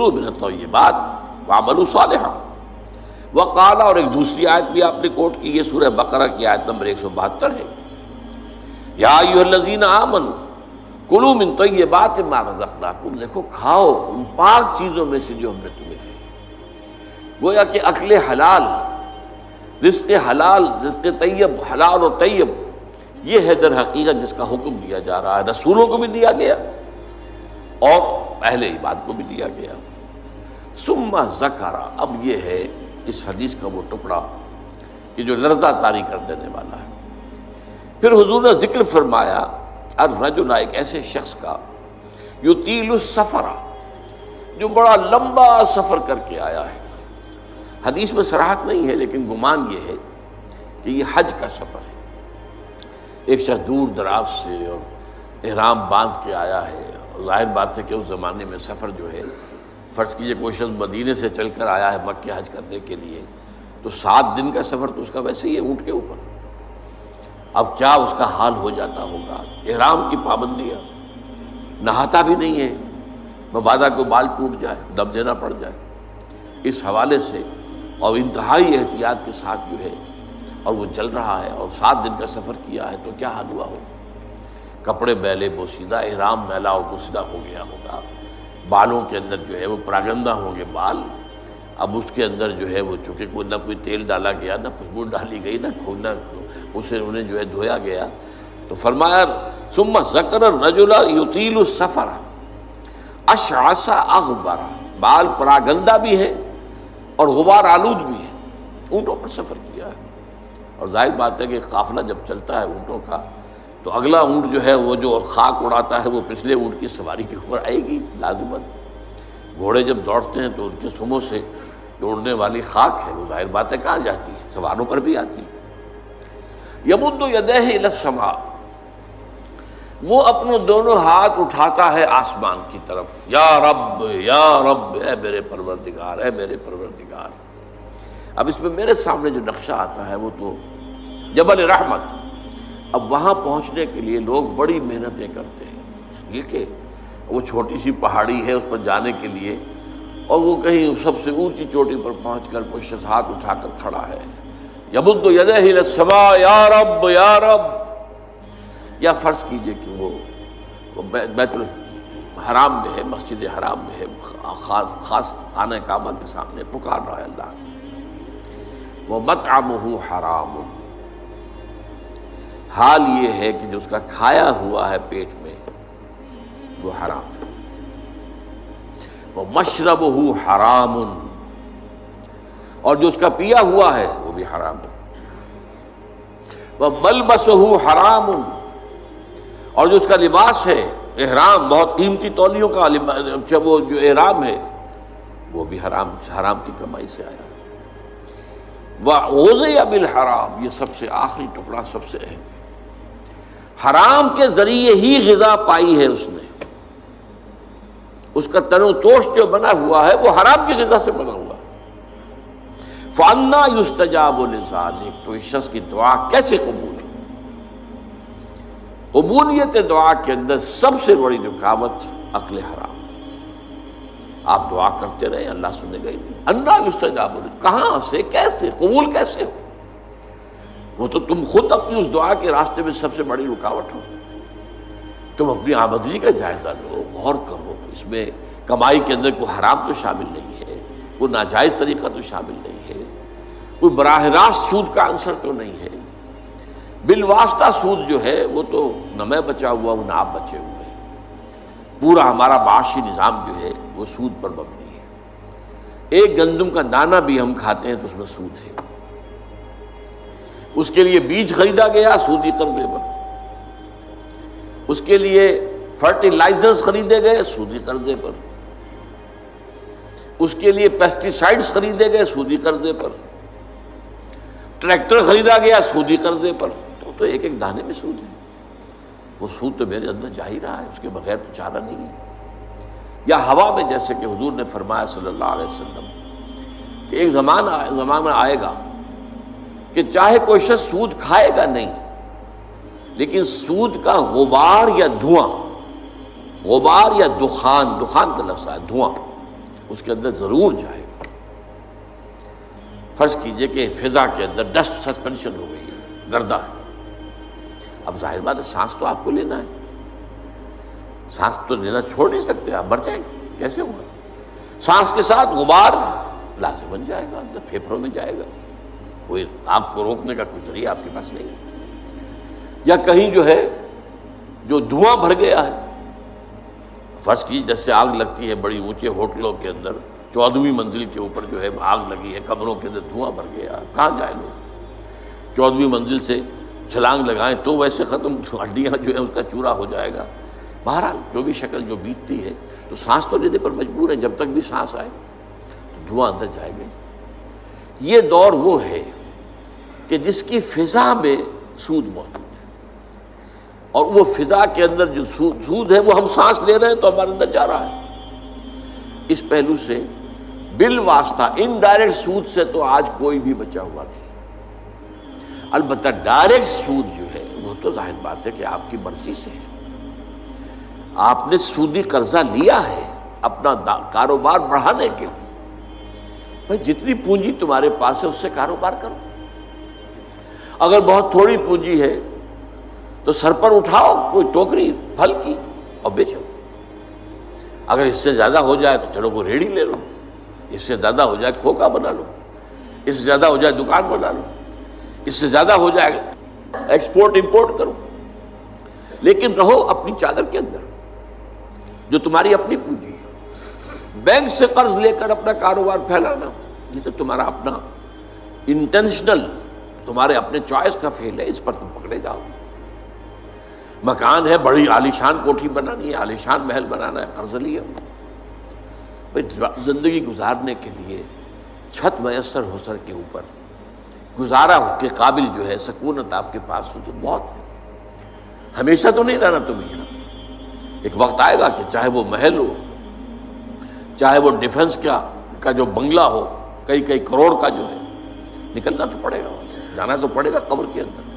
کلوا من الطیبات واعملوا صالحا۔ وقال، اور ایک دوسری آیت بھی آپ نے کوٹ کی، یہ سورہ بقرہ کی آیت نمبر 172 ہے، یا ایھا الذین آمنوا کلوا من طیبات ما رزقناکم، دیکھو کھاؤ ان پاک چیزوں میں سے جو ہم نے تمہیں دی۔ گویا کہ اکل حلال، رزق حلال، رزق طیب، حلال اور طیب، یہ ہے در حقیقت جس کا حکم دیا جا رہا ہے، رسولوں کو بھی دیا گیا اور اہل ایمان کو بھی دیا گیا۔ ثم ذکر، اب یہ ہے اس حدیث کا وہ ٹکڑا کہ جو لرزہ طاری کر دینے والا ہے۔ پھر حضور نے ذکر فرمایا الرجل، ایک ایسے شخص کا، یطیل السفر، جو بڑا لمبا سفر کر کے آیا ہے۔ حدیث میں صراحت نہیں ہے لیکن گمان یہ ہے کہ یہ حج کا سفر ہے۔ ایک شخص دور دراز سے اور احرام باندھ کے آیا ہے، اور ظاہر بات ہے کہ اس زمانے میں سفر جو ہے، فرض کیجئے کوئی شخص مدینے سے چل کر آیا ہے مکہ حج کرنے کے لیے، تو 7 دن کا سفر تو اس کا ویسے ہی ہے اونٹ کے اوپر۔ اب کیا اس کا حال ہو جاتا ہوگا، احرام کی پابندیاں، نہاتا بھی نہیں ہے، مبادا کو بال ٹوٹ جائے، دم دینا پڑ جائے، اس حوالے سے اور انتہائی احتیاط کے ساتھ جو ہے، اور وہ چل رہا ہے اور 7 دن کا سفر کیا ہے، تو کیا حال ہوا ہوگا؟ کپڑے میلے بوسیدہ، احرام میلا اور بوسیدہ ہو گیا ہوگا، بالوں کے اندر جو ہے وہ پراگندہ ہوں گے بال، اب اس کے اندر جو ہے وہ چونکہ کوئی نہ کوئی تیل ڈالا گیا، نہ خوشبو ڈالی گئی، نہ اسے انہیں جو ہے دھویا گیا، تو فرمایا ثم ذکر الرجل یطیل السفر اشعث اغبر، بال پراگندہ بھی ہے اور غبار آلود بھی ہے، اونٹوں پر سفر کیا ہے۔ اور ظاہر بات ہے کہ قافلہ جب چلتا ہے اونٹوں کا، تو اگلا اونٹ جو ہے وہ جو خاک اڑاتا ہے وہ پچھلے اونٹ کی سواری کے اوپر آئے گی لازماً۔ گھوڑے جب دوڑتے ہیں تو ان کے سموں سے جو اڑنے والی خاک ہے وہ ظاہر بات ہے کہاں جاتی ہے، سواروں پر بھی آتی ہے۔ یمد یدیہ الی السماء، وہ اپنے دونوں ہاتھ اٹھاتا ہے آسمان کی طرف، یا رب یا رب، اے میرے پروردگار، اے میرے پروردگار۔ اب اس میں میرے سامنے جو نقشہ آتا ہے وہ تو جبل رحمت۔ اب وہاں پہنچنے کے لیے لوگ بڑی محنتیں کرتے ہیں، یہ کہ وہ چھوٹی سی پہاڑی ہے، اس پر جانے کے لیے، اور وہ کہیں سب سے اونچی چوٹی پر پہنچ کر کوئی شخص ہاتھ اٹھا کر کھڑا ہے، یمد یدیہ الی السماء، یا رب یا رب۔ یا فرض کیجئے کہ وہ بیت الحرام میں ہے، مسجد حرام میں ہے، خاص خانہ کعبہ کے سامنے پکار رہا ہے اللہ، وَمَطْعَمُهُ حَرَامٌ، حال یہ ہے کہ جو اس کا کھایا ہوا ہے پیٹ میں وہ حرام ہے، وَمَشْرَبُهُ حَرَامٌ، اور جو اس کا پیا ہوا ہے وہ بھی حرام ہے، وَمَلْبَسُهُ حَرَامٌ، اور جو اس کا لباس ہے احرام، بہت قیمتی تولیوں کا وہ جو احرام ہے وہ بھی حرام کی کمائی سے آیا۔ وَغُذِيَ بِالْحَرَامِ، یہ سب سے آخری ٹکڑا سب سے اہم ہے، حرام کے ذریعے ہی غذا پائی ہے اس نے، اس کا تن و توش جو بنا ہوا ہے وہ حرام کی غذا سے بنا ہوا ہے۔ فَأَنَّىٰ يُسْتَجَابُ لِذَٰلِكَ، تو اس شخص کی دعا کیسے قبول ہے؟ قبولیت دعا کے اندر سب سے بڑی رکاوٹ اکل حرام۔ آپ دعا کرتے رہے، اللہ سنے گا ہی نہیں۔ انا یستجاب، کہاں سے، کیسے قبول کیسے ہو؟ وہ تو تم خود اپنی اس دعا کے راستے میں سب سے بڑی رکاوٹ ہو۔ تم اپنی آمدنی کا جائزہ لو، غور کرو، اس میں کمائی کے اندر کوئی حرام تو شامل نہیں ہے، کوئی ناجائز طریقہ تو شامل نہیں ہے، کوئی براہ راست سود کا عنصر تو نہیں ہے، بالواسطہ سود جو ہے وہ تو نہ میں بچا ہوا ہوں نہ آپ بچے ہوئے ہیں، پورا ہمارا معاشی نظام جو ہے وہ سود پر مبنی ہے۔ ایک گندم کا دانہ بھی ہم کھاتے ہیں تو اس میں سود ہے، اس کے لیے بیج خریدا گیا سودی قرضے پر، اس کے لیے فرٹیلائزرز خریدے گئے سودی قرضے پر، اس کے لیے پیسٹی سائڈز خریدے گئے سودی قرضے پر، ٹریکٹر خریدا گیا سودی قرضے پر، تو ایک ایک دانے میں سود ہے۔ وہ سود تو میرے اندر جا ہی رہا ہے، اس کے بغیر تو چارہ نہیں ہے۔ یا ہوا میں، جیسے کہ حضور نے فرمایا صلی اللہ علیہ وسلم کہ ایک زمانہ آئے گا کہ چاہے کوئی شخص سود کھائے گا نہیں، لیکن سود کا غبار یا دھواں، غبار یا دخان کا لفظ ہے دھواں، اس کے اندر ضرور جائے گا۔ فرض کیجئے کہ فضا کے اندر ڈسٹ سسپینشن ہو گئی ہے، گردہ ہے، اب ظاہر بات ہے سانس تو آپ کو لینا ہے، سانس تو لینا چھوڑ نہیں سکتے، آپ مر جائیں گے، کیسے ہوگا؟ سانس کے ساتھ غبار لازم بن جائے گا، اندر پھیپھڑوں میں جائے گا، کوئی آپ کو روکنے کا کوئی ذریعہ آپ کے پاس نہیں ہے۔ یا کہیں جو ہے جو دھواں بھر گیا ہے، فرض کی جیسے آگ لگتی ہے بڑی اونچے ہوٹلوں کے اندر، 14ویں منزل کے اوپر جو ہے آگ لگی ہے، کمروں کے اندر دھواں بھر گیا، کہاں جائیں لوگ؟ 14ویں منزل سے چھلانگ لگائیں تو ویسے ختم، ہڈیاں جو ہیں اس کا چورا ہو جائے گا۔ بہرحال جو بھی شکل جو بیتتی ہے تو سانس تو لینے پر مجبور ہے، جب تک بھی سانس آئے تو دھواں اندر جائے گا۔ یہ دور وہ ہے کہ جس کی فضا میں سود موجود ہے، اور وہ فضا کے اندر جو سود ہے وہ ہم سانس لے رہے ہیں تو ہمارے اندر جا رہا ہے۔ اس پہلو سے بالواسطہ انڈائریکٹ سود سے تو آج کوئی بھی بچا ہوا نہیں۔ البتہ ڈائریکٹ سود جو ہے وہ تو ظاہر بات ہے کہ آپ کی مرضی سے ہے، آپ نے سودی قرضہ لیا ہے اپنا کاروبار بڑھانے کے لیے، بھائی جتنی پونجی تمہارے پاس ہے اس سے کاروبار کرو، اگر بہت تھوڑی پونجی ہے تو سر پر اٹھاؤ کوئی ٹوکری پھل کی اور بیچو، اگر اس سے زیادہ ہو جائے تو چلو کوئی ریڑھی لے لو، اس سے زیادہ ہو جائے کھوکا بنا لو، اس سے زیادہ ہو جائے دکان بنا لو، اس سے زیادہ ہو جائے ایکسپورٹ امپورٹ کرو، لیکن رہو اپنی چادر کے اندر جو تمہاری اپنی پونجی ہے۔ بینک سے قرض لے کر اپنا کاروبار پھیلانا یہ تو تمہارا اپنا انٹینشنل، تمہارے اپنے چوائس کا فیل ہے، اس پر تم پکڑے جاؤ۔ مکان ہے، بڑی عالیشان کوٹھی بنانی ہے، عالیشان محل بنانا ہے، قرض لیا، زندگی گزارنے کے لیے چھت میسر ہو سر کے اوپر، گزارا کے قابل جو ہے سکونت آپ کے پاس ہو تو بہت ہے۔ ہمیشہ تو نہیں رہنا تم یہاں، ایک وقت آئے گا کہ چاہے وہ محل ہو، چاہے وہ ڈیفنس کا جو بنگلہ ہو، کئی کروڑ کا جو ہے، نکلنا تو پڑے گا، وہاں سے جانا تو پڑے گا قبر کے اندر۔